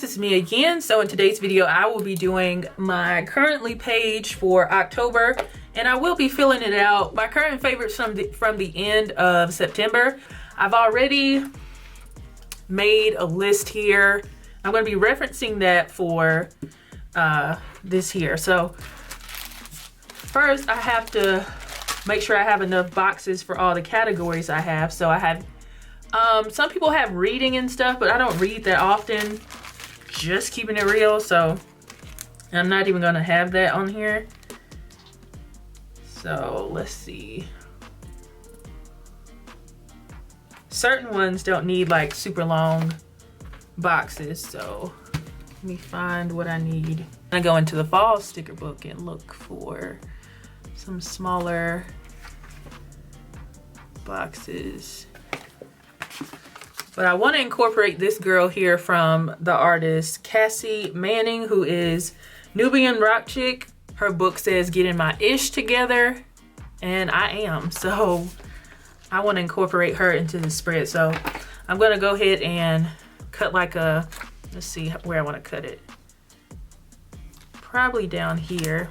guys, it's me again. So in today's video, I will be doing my currently page for October, and I will be filling it out. My current favorites from the end of September. I've already made a list here. I'm going to be referencing that for this here. So first, I have to make sure I have enough boxes for all the categories I have. So I have some people have reading and stuff, but I don't read that often. Just keeping it real, so I'm not even gonna have that on here. So let's see. Certain ones don't need like super long boxes, so let me find what I need. I go into the fall sticker book and look for some smaller boxes. But I want to incorporate this girl here from the artist Cassie Manning, who is Nubian rock chick. Her book says getting my ish together, and I am. So I want to incorporate her into the spread. So I'm going to go ahead and cut like a, let's see where I want to cut it. Probably down here.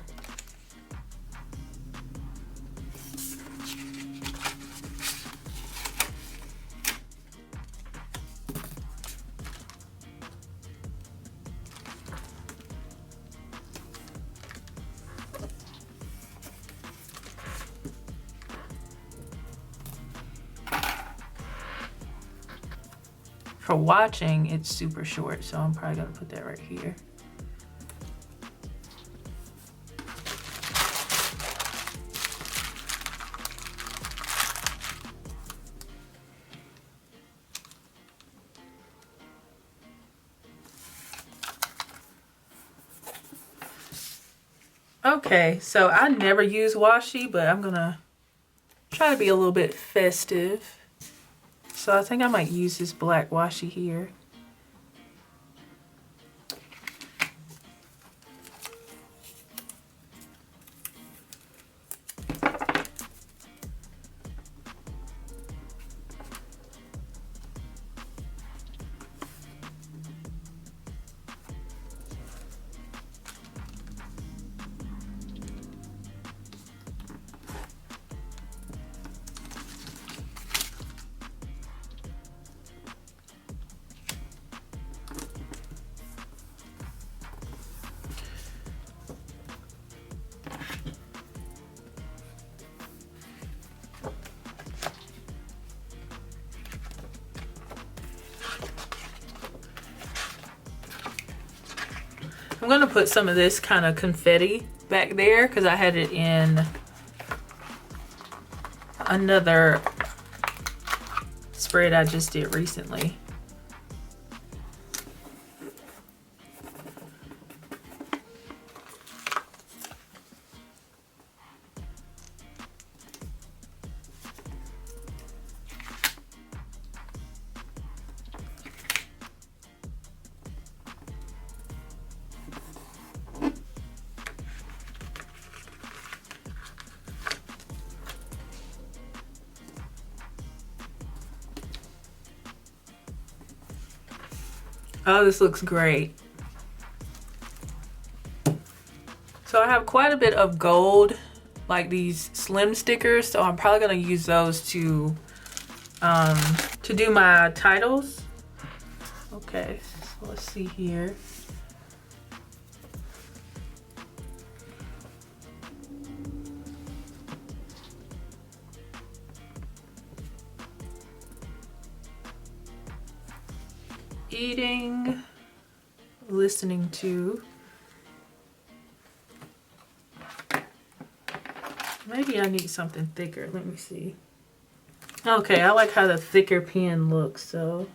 For watching, it's super short, so I'm probably gonna put that right here. Okay, so I never use washi, but I'm gonna try to be a little bit festive. So I think I might use this black washi here. I'm gonna put some of this kind of confetti back there because I had it in another spread I just did recently. Oh, this looks great. So I have quite a bit of gold, like these slim stickers, so I'm probably gonna use those to do my titles. Okay, so let's see here. Eating, listening to. Maybe I need something thicker. Let me see. Okay, I like how the thicker pen looks, so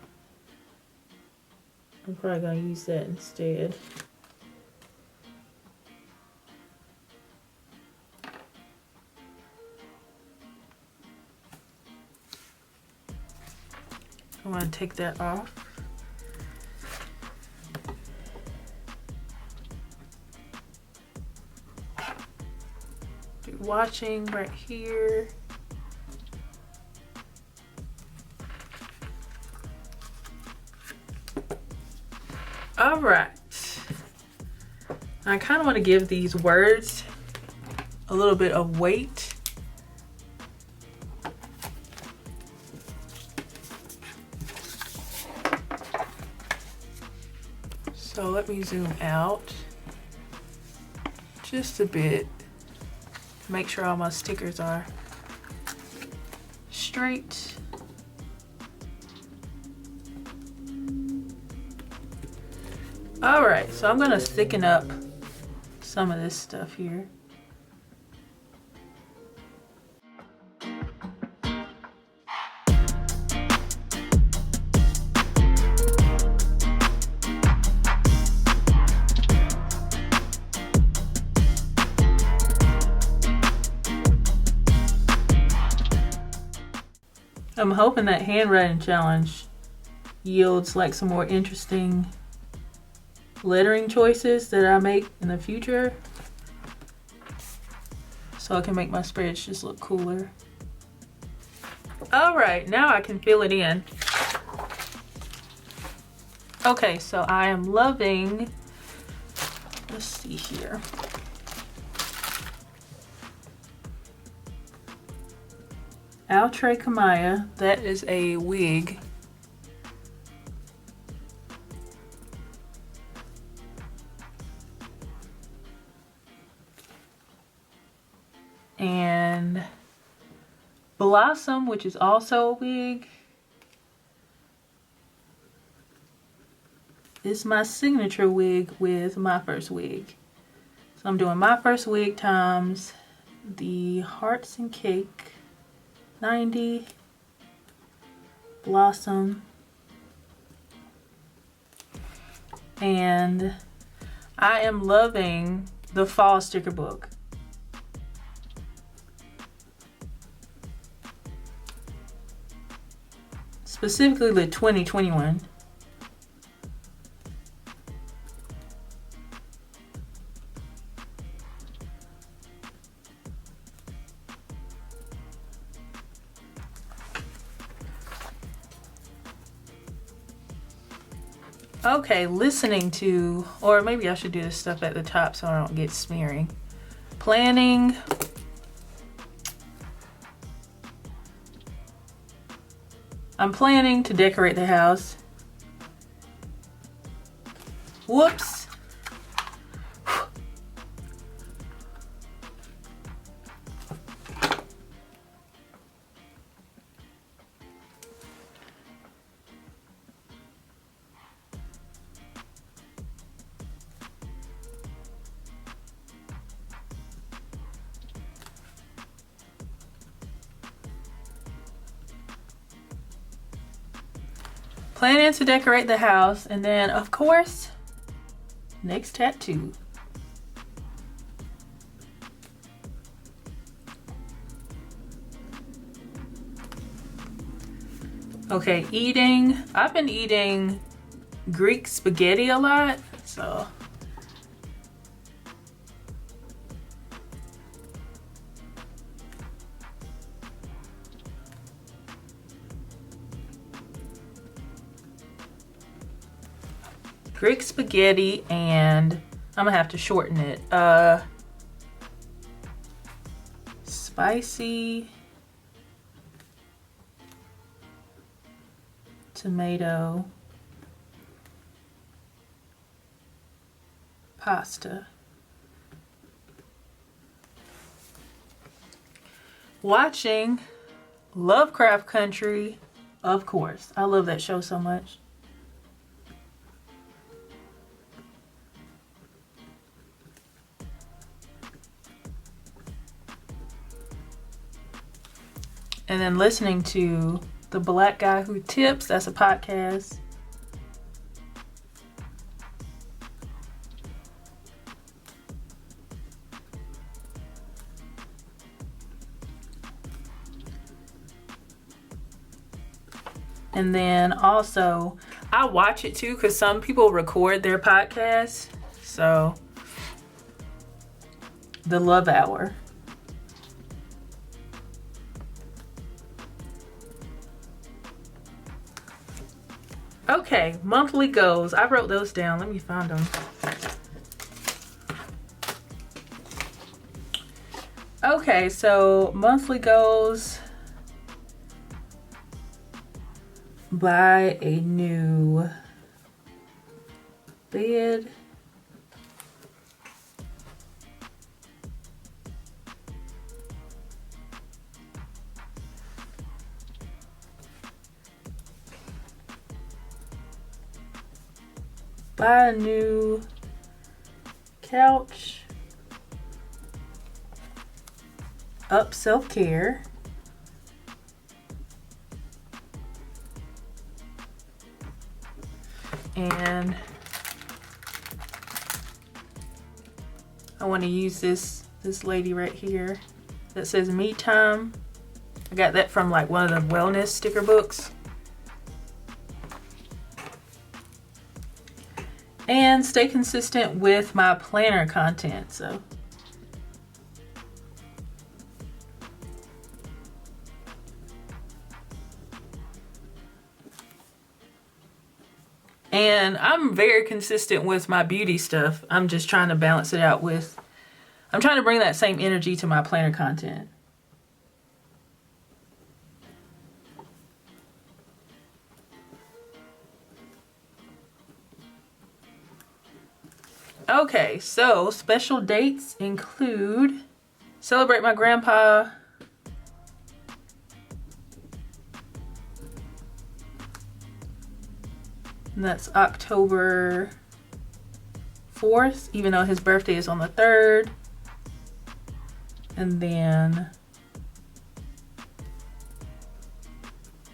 I'm probably gonna use that instead. I want to take that off. Do watching right here. All right. I kind of want to give these words a little bit of weight. So let me zoom out just a bit. Make sure all my stickers are straight. All right, so I'm gonna thicken up some of this stuff here. I'm hoping that handwriting challenge yields like some more interesting lettering choices that I make in the future, so I can make my spreads just look cooler. All right, now I can fill it in. Okay, so I am loving, let's see here. Outre Kamaya, that is a wig. And Blossom, which is also a wig, is my signature wig with my first wig. So I'm doing my first wig times the Hearts and Cake 90, Blossom, and I am loving the fall sticker book. Specifically the 2021. Okay, listening to, or maybe I should do this stuff at the top so I don't get smearing. Planning. I'm planning to decorate the house. Whoops. Planning to decorate the house, and then of course, next tattoo. Okay, eating. I've been eating Greek spaghetti a lot, so. Greek spaghetti, and I'm gonna have to shorten it. Spicy tomato pasta. Watching Lovecraft Country, of course. I love that show so much. And then listening to The Black Guy Who Tips, that's a podcast. And then also, I watch it too because some people record their podcasts. So, The Love Hour. Okay. Okay, monthly goals. I wrote those down. Let me find them. Okay, so monthly goals. Buy a new bed. Buy a new couch. Up self-care. And I want to use this lady right here that says me time. I got that from like one of the wellness sticker books. And stay consistent with my planner content. So and I'm very consistent with my beauty stuff. I'm just trying to balance it out with, I'm trying to bring that same energy to my planner content. Okay, so special dates include celebrate my grandpa. And that's October 4th, even though his birthday is on the 3rd. And then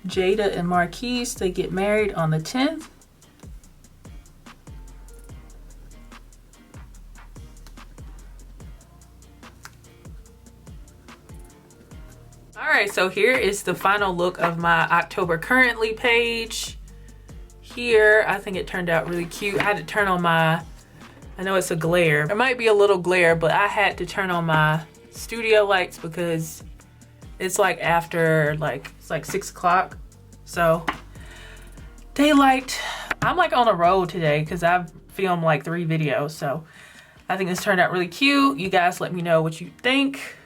Jada and Marquise, they get married on the 10th. Alright, so here is the final look of my October currently page. Here, I think it turned out really cute. I had to turn on my, I know it's a glare. There might be a little glare, but I had to turn on my studio lights because it's like after, it's like 6 o'clock. So, daylight. I'm like on a roll today because I've filmed like 3 videos. So, I think this turned out really cute. You guys let me know what you think.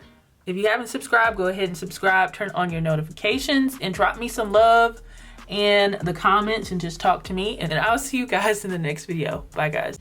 If you haven't subscribed, go ahead and subscribe, turn on your notifications, and drop me some love in the comments and just talk to me. And then I'll see you guys in the next video. Bye, guys.